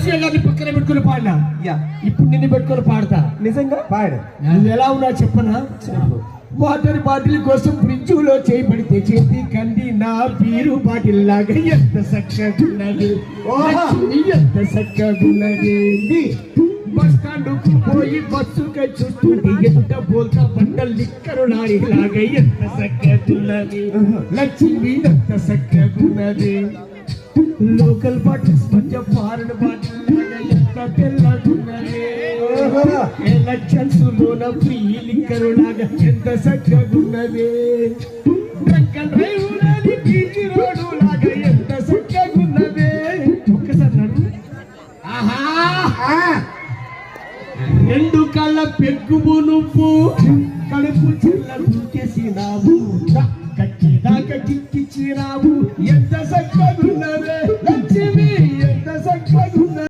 SA గారిని పక్కన పెట్టుకుని పాడినా ఇప్పుడు నిన్ను పెట్టుకుని పాడతా. నిజంగా పాడు. నువ్వు ఎలా ఉన్నా చెప్పనా? వాటర్ బాటిల్ కోసం ఫ్రిడ్జ్ లో చేయబడితే చేతి కంది నా బీరు బాటిల్ లాగా ఎంత చక్కగున్నది, ఎంత చక్కగున్నది. బస్ స్టాండ్ కు పోయి బస్సుగా చూస్తుంటే ఎంత బోల్తా బండల్ లిక్కరు లారీ లాగా ఎంత చక్కగున్నది. లక్ష్మి ఎంత చక్కగున్నది. లోకల్ బాటిల్స్ మధ్య ఫారెన్ బాటిల్ లాగా ఎంత తెల్లగున్నది. ఎలక్షన్స్ లోన ఫ్రీ లిక్కరు లాగా ఎంత చక్కగున్నది. డ్రంక్ అండ్ డ్రైవ్ లాగా బీచ్ రోడ్డు లాగా ఎంత చక్కగున్నది. ఒక్కసారి నడు. ఆహా రెండు కళ్ళ పెగ్గుము నువ్వు కడుపు చిల్ల దుంకేసినావు, కట్టి దాకా కిక్కిచ్చినావు. ఎంత చక్కగున్నదే లక్ష్మి, ఎంత చక్కగున్నది.